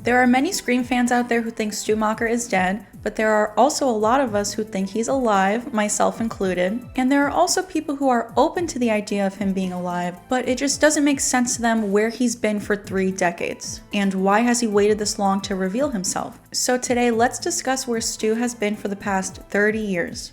There are many Scream fans out there who think Stu Macher is dead, but there are also a lot of us who think he's alive, myself included, and there are also people who are open to the idea of him being alive, but it just doesn't make sense to them where he's been for 3 decades, and why has he waited this long to reveal himself. So today, let's discuss where Stu has been for the past 30 years.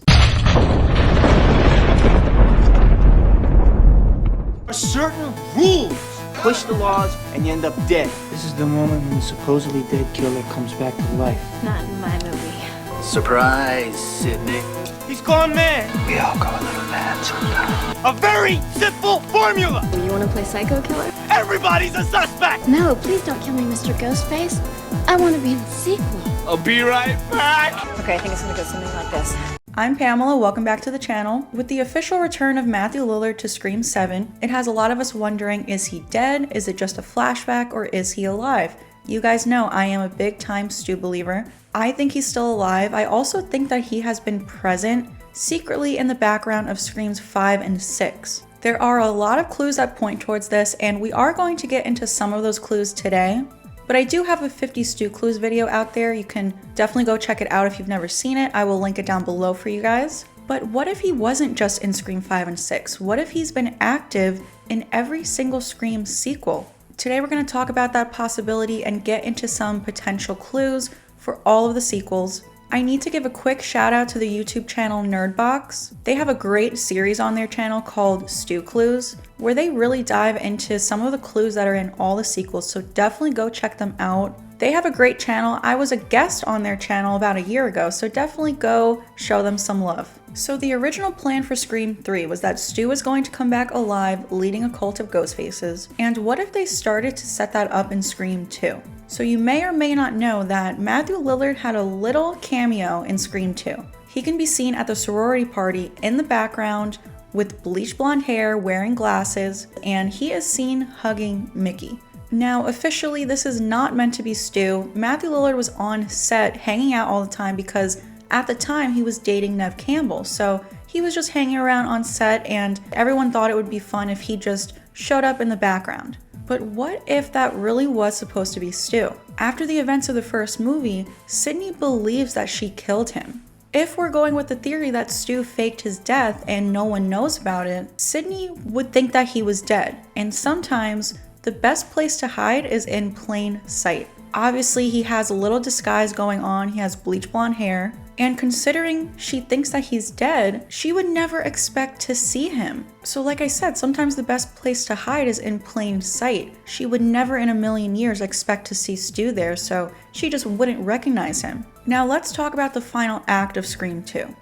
Certain rules. Push the laws and you end up dead. This is the moment when the supposedly dead killer comes back to life. Not in my movie. Surprise, Sydney. He's gone mad. We all go a little mad sometimes. A very simple formula. You want to play psycho killer? Everybody's a suspect. No, please don't kill me, Mr. Ghostface. I want to be in the sequel. I'll be right back. Okay, I think it's gonna go something like this. I'm Pamela, welcome back to the channel. With the official return of Matthew Lillard to Scream 7, it has a lot of us wondering, is he dead? Is it just a flashback, or is he alive? You guys know I am a big time Stu believer. I think he's still alive. I also think that he has been present secretly in the background of Screams 5 and 6. There are a lot of clues that point towards this, and we are going to get into some of those clues today. But I do have a 50 Stu Clues video out there. You can definitely go check it out if you've never seen it. I will link it down below for you guys. But what if he wasn't just in Scream 5 and 6? What if he's been active in every single Scream sequel? Today we're going to talk about that possibility and get into some potential clues for all of the sequels. I need to give a quick shout out to the YouTube channel Nerdbox. They have a great series on their channel called Stu Clues, where they really dive into some of the clues that are in all the sequels, so definitely go check them out. They have a great channel. I was a guest on their channel about a year ago, so definitely go show them some love. So the original plan for Scream 3 was that Stu was going to come back alive leading a cult of ghost faces, and what if they started to set that up in Scream 2? So you may or may not know that Matthew Lillard had a little cameo in Scream 2. He can be seen at the sorority party in the background with bleach blonde hair, wearing glasses, and he is seen hugging Mickey. Now, officially, this is not meant to be Stu. Matthew Lillard was on set hanging out all the time because at the time he was dating Neve Campbell, so he was just hanging around on set and everyone thought it would be fun if he just showed up in the background. But what if that really was supposed to be Stu? After the events of the first movie, Sydney believes that she killed him. If we're going with the theory that Stu faked his death and no one knows about it, Sydney would think that he was dead. And sometimes the best place to hide is in plain sight. Obviously, he has a little disguise going on. He has bleach blonde hair. And considering she thinks that he's dead, she would never expect to see him. So like I said, sometimes the best place to hide is in plain sight. She would never in a million years expect to see Stu there, so she just wouldn't recognize him. Now let's talk about the final act of Scream 2.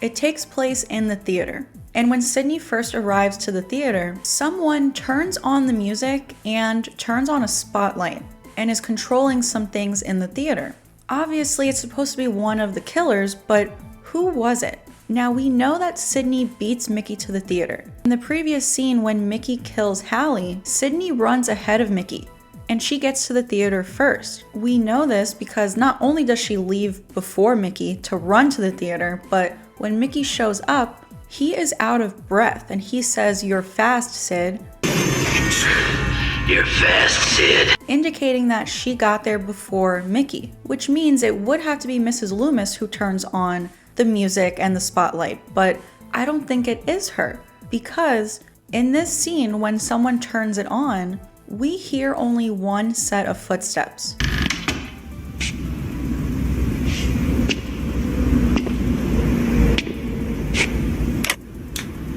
It takes place in the theater. And when Sydney first arrives to the theater, someone turns on the music and turns on a spotlight and is controlling some things in the theater. Obviously, it's supposed to be one of the killers, but who was it? Now, we know that Sydney beats Mickey to the theater. In the previous scene, when Mickey kills Hallie, Sydney runs ahead of Mickey, and she gets to the theater first. We know this because not only does she leave before Mickey to run to the theater, but when Mickey shows up, he is out of breath, and he says, "You're fast, Sid." You're fast, Sid. Indicating that she got there before Mickey, which means it would have to be Mrs. Loomis who turns on the music and the spotlight, but I don't think it is her, because in this scene, when someone turns it on, we hear only one set of footsteps.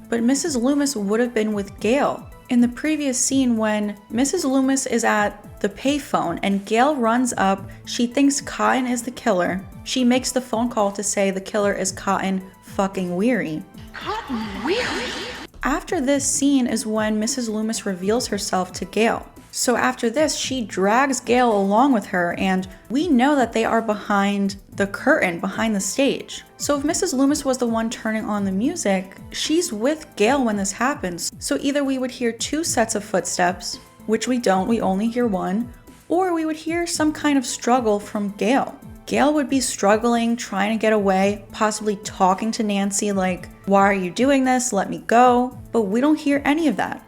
But Mrs. Loomis would have been with GALE. In the previous scene, when Mrs. Loomis is at the payphone and GALE runs up, she thinks Cotton is the killer. She makes the phone call to say the killer is Cotton fucking Weary. Cotton Weary? After this scene is when Mrs. Loomis reveals herself to GALE. So after this, she drags GALE along with her, and we know that they are behind the curtain, behind the stage. So if Mrs. Loomis was the one turning on the music, she's with GALE when this happens. So either we would hear 2 sets of footsteps, which we don't, we only hear one, or we would hear some kind of struggle from GALE. GALE would be struggling, trying to get away, possibly talking to Nancy like, "Why are you doing this? Let me go." But we don't hear any of that.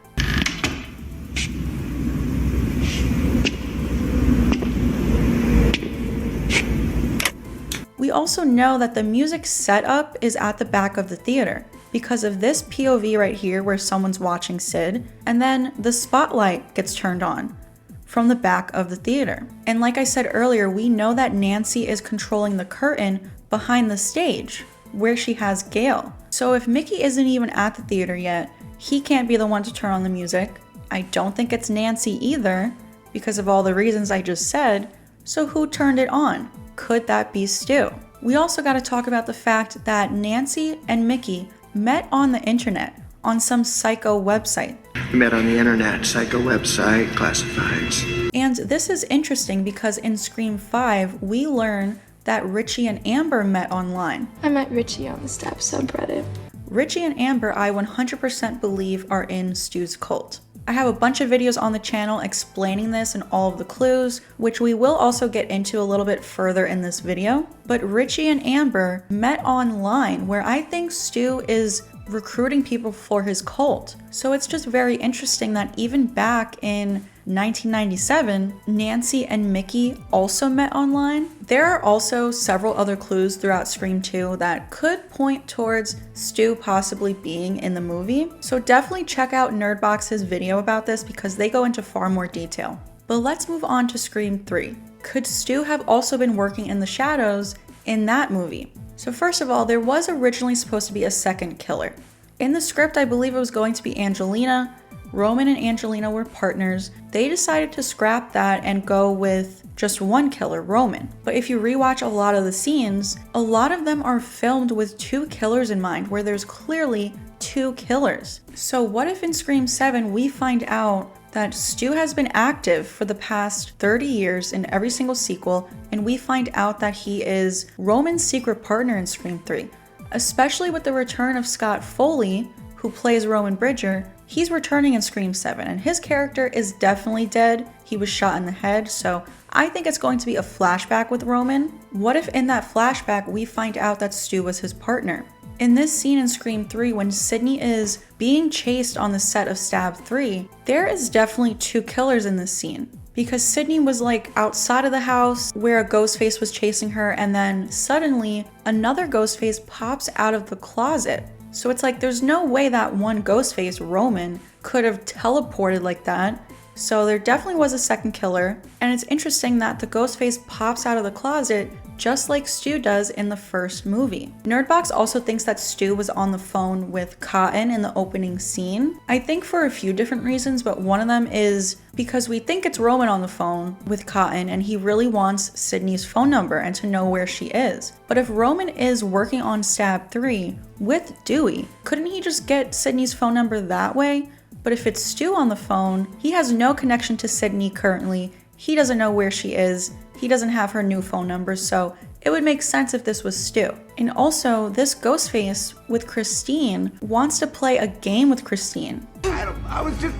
We also know that the music setup is at the back of the theater because of this POV right here where someone's watching Sid, and then the spotlight gets turned on from the back of the theater. And like I said earlier, we know that Nancy is controlling the curtain behind the stage where she has Gale. So if Mickey isn't even at the theater yet, he can't be the one to turn on the music. I don't think it's Nancy either because of all the reasons I just said. So who turned it on? Could that be Stu? We also got to talk about the fact that Nancy and Mickey met on the internet on some psycho website. We met on the internet, psycho website, classifieds. And this is interesting because in Scream 5, we learn that Richie and Amber met online. I met Richie on the Stab subreddit. Richie and Amber, I 100% believe, are in Stu's cult. I have a bunch of videos on the channel explaining this and all of the clues, which we will also get into a little bit further in this video. But Richie and Amber met online where I think Stu is recruiting people for his cult. So it's just very interesting that even back in 1997, Nancy and Mickey also met online. There are also several other clues throughout Scream 2 that could point towards Stu possibly being in the movie. So definitely check out Nerdbox's video about this because they go into far more detail. But let's move on to Scream 3. Could Stu have also been working in the shadows in that movie? So first of all, there was originally supposed to be a second killer. In the script, I believe it was going to be Angelina. Roman and Angelina were partners. They decided to scrap that and go with just one killer, Roman. But if you rewatch a lot of the scenes, a lot of them are filmed with two killers in mind, where there's clearly two killers. So what if in Scream 7 we find out that Stu has been active for the past 30 years in every single sequel, and we find out that he is Roman's secret partner in Scream 3? Especially with the return of Scott Foley, who plays Roman Bridger. He's returning in Scream 7, and his character is definitely dead. He was shot in the head, so I think it's going to be a flashback with Roman. What if in that flashback we find out that Stu was his partner? In this scene in Scream 3, when Sidney is being chased on the set of Stab 3, there is definitely two killers in this scene. Because Sidney was like outside of the house where a ghost face was chasing her, and then suddenly another ghost face pops out of the closet. So it's like there's no way that one ghost face, Roman, could have teleported like that. So there definitely was a second killer, and it's interesting that the ghost face pops out of the closet just like Stu does in the first movie. Nerdbox also thinks that Stu was on the phone with Cotton in the opening scene. I think for a few different reasons, but one of them is because we think it's Roman on the phone with Cotton and he really wants Sidney's phone number and to know where she is. But if Roman is working on Stab 3 with Dewey, couldn't he just get Sidney's phone number that way? But if it's Stu on the phone, he has no connection to Sidney currently. He doesn't know where she is. He doesn't have her new phone number, so it would make sense if this was Stu. And also, this Ghostface with Christine wants to play a game with Christine. I was just,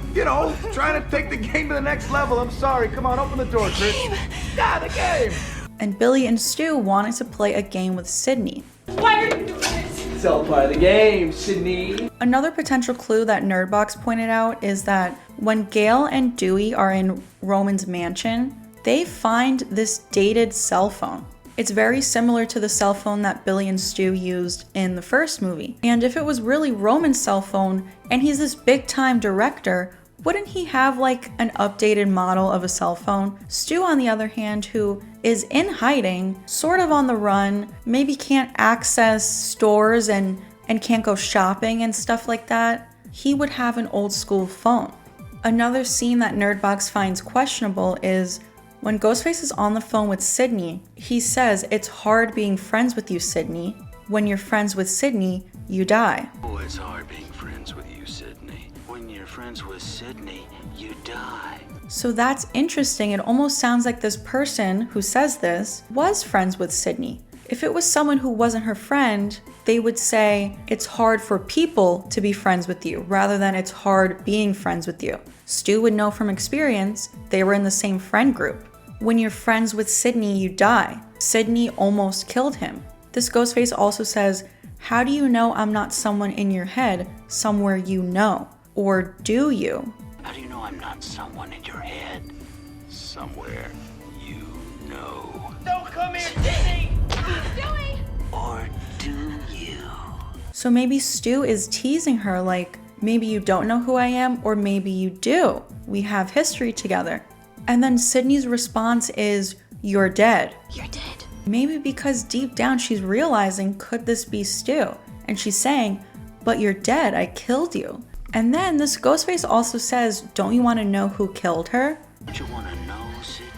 trying to take the game to the next level. I'm sorry. Come on, open the door, Chris. Yeah, the game. And Billy and Stu wanted to play a game with Sidney. Why are you doing this? It's all part of the game, Sydney. Another potential clue that Nerdbox pointed out is that when Gale and Dewey are in Roman's mansion, they find this dated cell phone. It's very similar to the cell phone that Billy and Stu used in the first movie. And if it was really Roman's cell phone and he's this big time director, wouldn't he have like an updated model of a cell phone? Stu, on the other hand, who is in hiding, sort of on the run, maybe can't access stores and can't go shopping and stuff like that, he would have an old school phone. Another scene that Nerdbox finds questionable is when Ghostface is on the phone with Sidney, he says, "It's hard being friends with you, Sidney. When you're friends with Sidney, you die." Oh, it's hard being friends with you, Sydney. When you're friends with Sydney, you die. So that's interesting. It almost sounds like this person who says this was friends with Sidney. If it was someone who wasn't her friend, they would say, "It's hard for people to be friends with you," rather than "it's hard being friends with you." Stu would know from experience they were in the same friend group. When you're friends with Sidney, you die. Sidney almost killed him. This Ghostface also says, "How do you know I'm not someone in your head, somewhere you know? Or do you?" How do you know I'm not someone in your head? Somewhere you know. Don't come here, Sydney! What are you doing? So maybe Stu is teasing her like, maybe you don't know who I am, or maybe you do. We have history together. And then Sydney's response is, you're dead. You're dead. Maybe because deep down she's realizing, could this be Stu? And she's saying, but you're dead, I killed you. And then this Ghostface also says, don't you want to know who killed her? Don't you want to know, Sydney?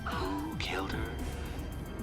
Who killed her?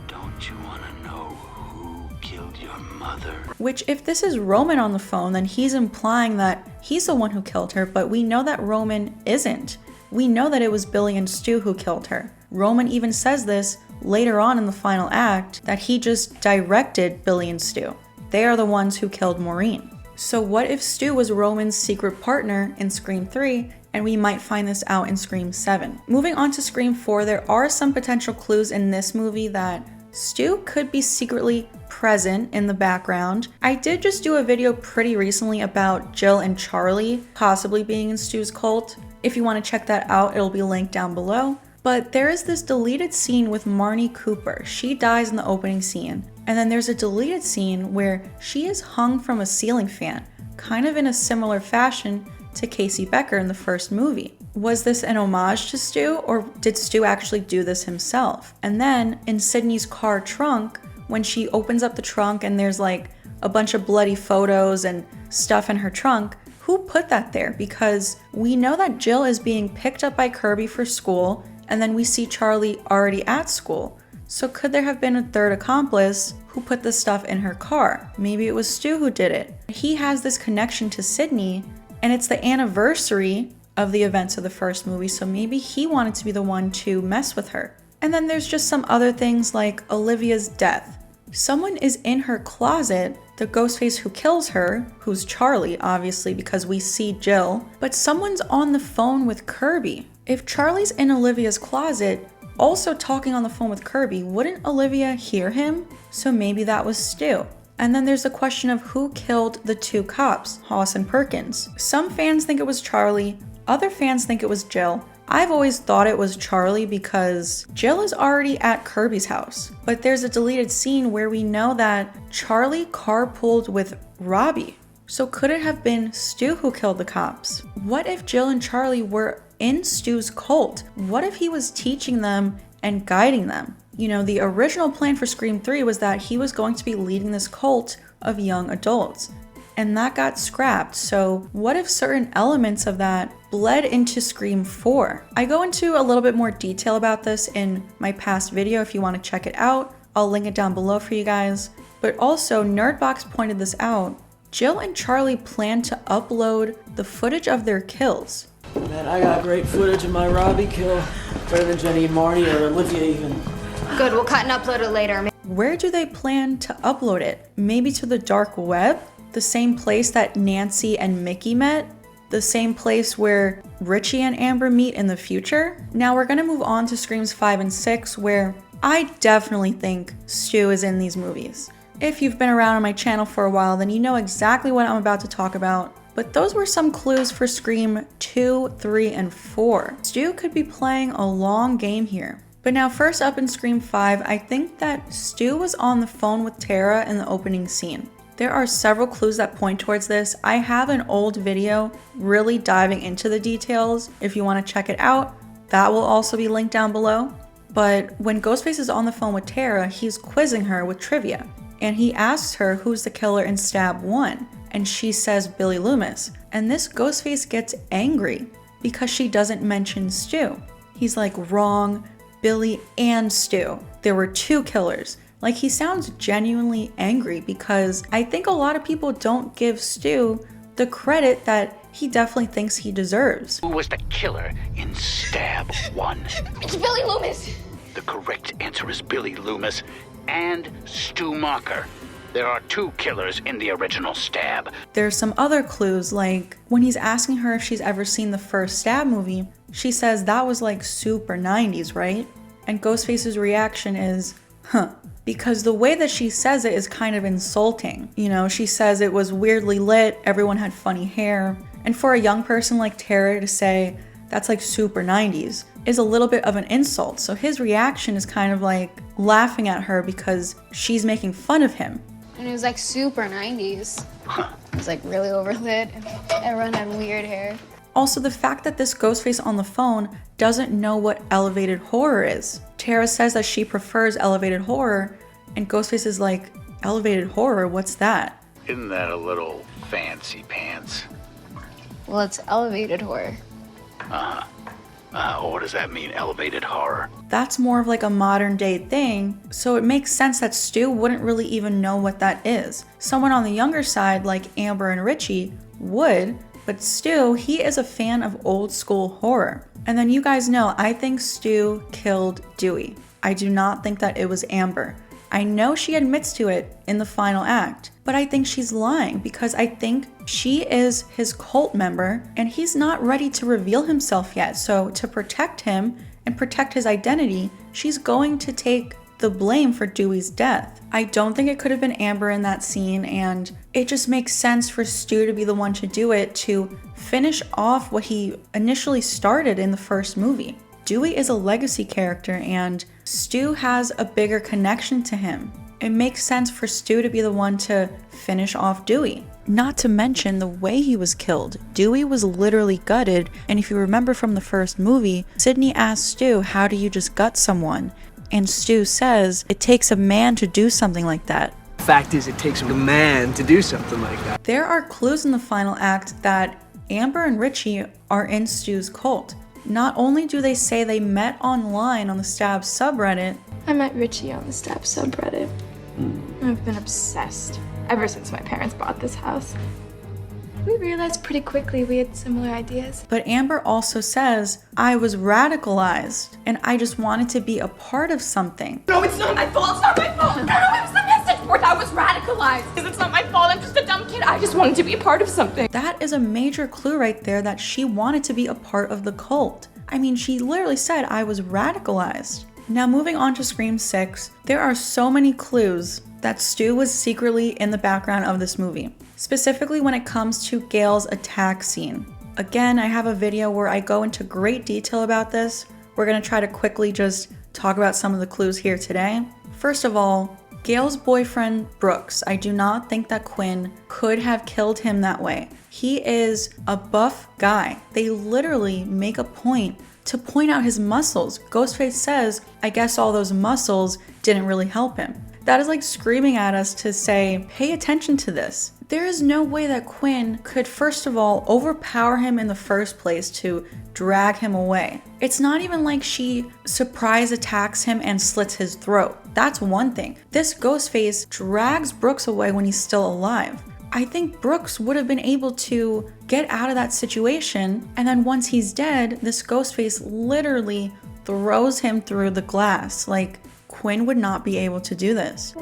Don't you want to know who killed your mother? Which, if this is Roman on the phone, then he's implying that he's the one who killed her, but we know that Roman isn't. We know that it was Billy and Stu who killed her. Roman even says this later on in the final act, that he just directed Billy and Stu. They are the ones who killed Maureen. So what if Stu was Roman's secret partner in Scream 3, and we might find this out in Scream 7. Moving on to Scream 4, there are some potential clues in this movie that Stu could be secretly present in the background. I did just do a video pretty recently about Jill and Charlie possibly being in Stu's cult. If you want to check that out, it'll be linked down below. But there is this deleted scene with Marnie Cooper. She dies in the opening scene. And then there's a deleted scene where she is hung from a ceiling fan, kind of in a similar fashion to Casey Becker in the first movie. Was this an homage to Stu, or did Stu actually do this himself? And then in Sydney's car trunk, when she opens up the trunk and there's like a bunch of bloody photos and stuff in her trunk, who put that there? Because we know that Jill is being picked up by Kirby for school, and then we see Charlie already at school. So could there have been a third accomplice who put the stuff in her car? Maybe it was Stu who did it. He has this connection to Sydney, and it's the anniversary of the events of the first movie, so maybe he wanted to be the one to mess with her. And then there's just some other things like Olivia's death. Someone is in her closet, the Ghostface who kills her, who's Charlie, obviously, because we see Jill, but someone's on the phone with Kirby. If Charlie's in Olivia's closet, also talking on the phone with Kirby, wouldn't Olivia hear him? So maybe that was Stu. And then there's the question of who killed the two cops, Hoss and Perkins. Some fans think it was Charlie, other fans think it was Jill. I've always thought it was Charlie because Jill is already at Kirby's house. But there's a deleted scene where we know that Charlie carpooled with Robbie. So could it have been Stu who killed the cops? What if Jill and Charlie were in Stu's cult? What if he was teaching them and guiding them? You know, the original plan for Scream 3 was that he was going to be leading this cult of young adults. And that got scrapped. So what if certain elements of that bled into Scream 4? I go into a little bit more detail about this in my past video if you want to check it out. I'll link it down below for you guys. But also, Nerdbox pointed this out. Jill and Charlie plan to upload the footage of their kills. Man, I got great footage of my Robbie kill. Better than Jenny and Marty or Olivia even. Good, we'll cut and upload it later. Where do they plan to upload it? Maybe to the dark web? The same place that Nancy and Mickey met? The same place where Richie and Amber meet in the future? Now we're gonna move on to Screams 5 and 6, where I definitely think Stu is in these movies. If you've been around on my channel for a while, then you know exactly what I'm about to talk about. But those were some clues for Scream 2, 3, and 4. Stu could be playing a long game here. But now first up in Scream 5, I think that Stu was on the phone with Tara in the opening scene. There are several clues that point towards this. I have an old video really diving into the details. If you want to check it out, that will also be linked down below. But when Ghostface is on the phone with Tara, he's quizzing her with trivia. And he asks her who's the killer in Stab 1. And she says Billy Loomis. And this Ghostface gets angry because she doesn't mention Stu. He's like, wrong, Billy and Stu. There were two killers. Like, he sounds genuinely angry because I think a lot of people don't give Stu the credit that he definitely thinks he deserves. Who was the killer in Stab 1? It's Billy Loomis! The correct answer is Billy Loomis and Stu Macher. There are two killers in the original Stab. There's some other clues, like when he's asking her if she's ever seen the first Stab movie, she says that was like super 90s, right? And Ghostface's reaction is, huh. Because the way that she says it is kind of insulting. You know, she says it was weirdly lit, everyone had funny hair. And for a young person like Tara to say that's like super 90s is a little bit of an insult. So his reaction is kind of like laughing at her because she's making fun of him. And it was like super 90s. It was like really overlit and everyone had weird hair. Also, the fact that this Ghostface on the phone doesn't know what elevated horror is. Tara says that she prefers elevated horror, and Ghostface is like, elevated horror, what's that? Isn't that a little fancy pants? Well, it's elevated horror. What does that mean, elevated horror? That's more of like a modern day thing, so it makes sense that Stu wouldn't really even know what that is. Someone on the younger side, like Amber and Richie, would, but Stu, he is a fan of old school horror. And then you guys know, I think Stu killed Dewey. I do not think that it was Amber. I know she admits to it in the final act, but I think she's lying because I think she is his cult member and he's not ready to reveal himself yet. So to protect him and protect his identity, she's going to take the blame for Dewey's death. I don't think it could have been Amber in that scene, and it just makes sense for Stu to be the one to do it to finish off what he initially started in the first movie. Dewey is a legacy character and Stu has a bigger connection to him. It makes sense for Stu to be the one to finish off Dewey. Not to mention the way he was killed. Dewey was literally gutted, and if you remember from the first movie, Sidney asked Stu, how do you just gut someone? And Stu says, it takes a man to do something like that. Fact is, it takes a man to do something like that. There are clues in the final act that Amber and Richie are in Stu's cult. Not only do they say they met online on the Stab subreddit, I met Richie on the Stab subreddit. I've been obsessed ever since my parents bought this house. We realized pretty quickly we had similar ideas. But Amber also says, I was radicalized and I just wanted to be a part of something. No, it's not my fault. It's not my fault. No, it was the message board. I was radicalized. It's not my fault. I'm just a dumb kid. I just wanted to be a part of something. That is a major clue right there that she wanted to be a part of the cult. I mean, she literally said, I was radicalized. Now moving on to Scream 6, there are so many clues that Stu was secretly in the background of this movie, specifically when it comes to Gale's attack scene. Again, I have a video where I go into great detail about this. We're gonna try to quickly just talk about some of the clues here today. First of all, Gale's boyfriend, Brooks, I do not think that Quinn could have killed him that way. He is a buff guy. They literally make a point to point out his muscles. Ghostface says, I guess all those muscles didn't really help him. That is like screaming at us to say, pay attention to this. There is no way that Quinn could, first of all, overpower him in the first place to drag him away. It's not even like she surprise attacks him and slits his throat. That's one thing. This Ghostface drags Brooks away when he's still alive. I think Brooks would have been able to get out of that situation, and then once he's dead, this Ghostface literally throws him through the glass. Like, Quinn would not be able to do this.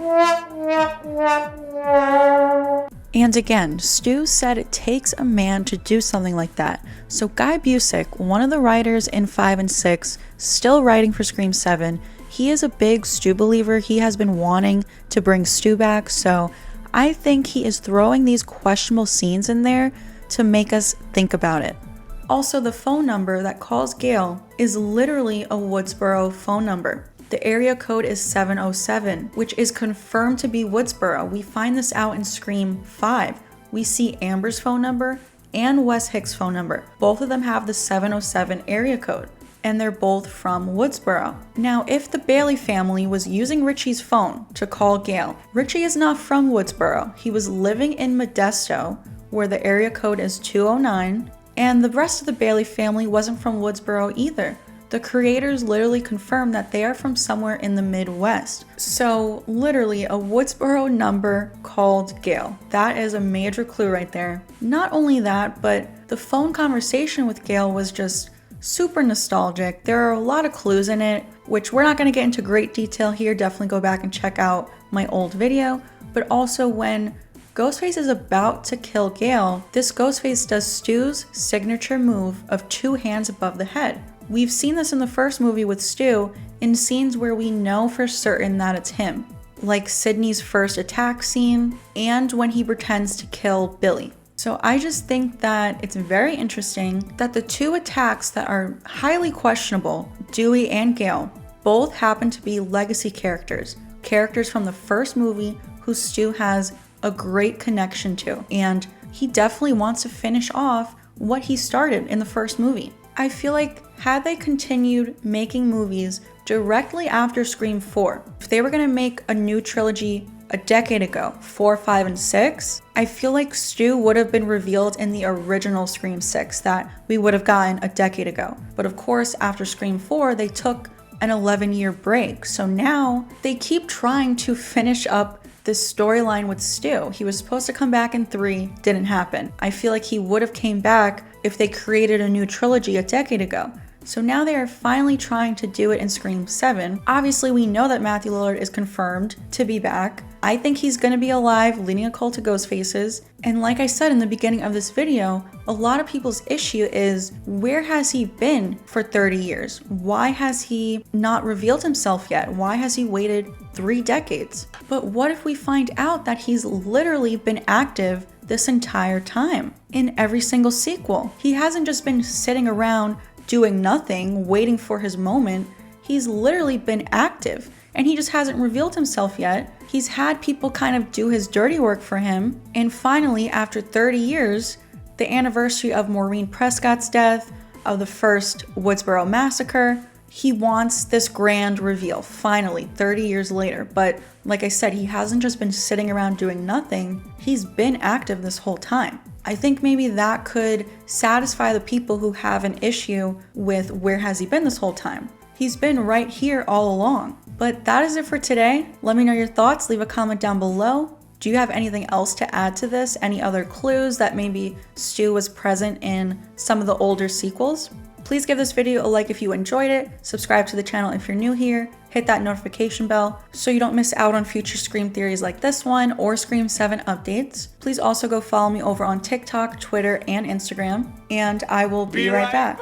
And again, Stu said it takes a man to do something like that. So Guy Busick, one of the writers in 5 and 6, still writing for Scream 7, he is a big Stu believer. He has been wanting to bring Stu back, so I think he is throwing these questionable scenes in there to make us think about it. Also, the phone number that calls Gale is literally a Woodsboro phone number. The area code is 707, which is confirmed to be Woodsboro. We find this out in Scream 5. We see Amber's phone number and Wes Hicks' phone number. Both of them have the 707 area code, and they're both from Woodsboro. Now, if the Bailey family was using Richie's phone to call Gale, Richie is not from Woodsboro. He was living in Modesto, where the area code is 209, and the rest of the Bailey family wasn't from Woodsboro either. The creators literally confirmed that they are from somewhere in the Midwest. So literally a Woodsboro number called Gale. That is a major clue right there. Not only that, but the phone conversation with Gale was just super nostalgic. There are a lot of clues in it, which we're not going to get into great detail here. Definitely go back and check out my old video. But also when Ghostface is about to kill Gale, this Ghostface does Stu's signature move of 2 hands above the head. We've seen this in the first movie with Stu in scenes where we know for certain that it's him, like Sidney's first attack scene and when he pretends to kill Billy. So I just think that it's very interesting that the 2 attacks that are highly questionable, Dewey and Gale, both happen to be legacy characters from the first movie who who Stu has a great connection to, and he definitely wants to finish off what he started in the first movie. I feel like had they continued making movies directly after Scream 4, if they were gonna make a new trilogy a decade ago, 4, 5, and 6, I feel like Stu would have been revealed in the original Scream 6 that we would have gotten a decade ago. But of course, after Scream 4, they took an 11-year break. So now they keep trying to finish up this storyline with Stu. He was supposed to come back in 3, didn't happen. I feel like he would have came back if they created a new trilogy a decade ago. So now they are finally trying to do it in Scream 7. Obviously, we know that Matthew Lillard is confirmed to be back. I think he's gonna be alive, leading a cult of Ghostfaces. And like I said in the beginning of this video, a lot of people's issue is, where has he been for 30 years? Why has he not revealed himself yet? Why has he waited 3 decades? But what if we find out that he's literally been active this entire time in every single sequel? He hasn't just been sitting around doing nothing, waiting for his moment. He's literally been active, and he just hasn't revealed himself yet. He's had people kind of do his dirty work for him, and finally, after 30 years, the anniversary of Maureen Prescott's death, of the first Woodsboro massacre, he wants this grand reveal, finally, 30 years later. But like I said, he hasn't just been sitting around doing nothing, he's been active this whole time. I think maybe that could satisfy the people who have an issue with where has he been this whole time. He's been right here all along. But that is it for today. Let me know your thoughts, leave a comment down below. Do you have anything else to add to this? Any other clues that maybe Stu was present in some of the older sequels? Please give this video a like if you enjoyed it, subscribe to the channel if you're new here, hit that notification bell so you don't miss out on future Scream theories like this one or Scream 7 updates. Please also go follow me over on TikTok, Twitter, and Instagram, and I will be right back.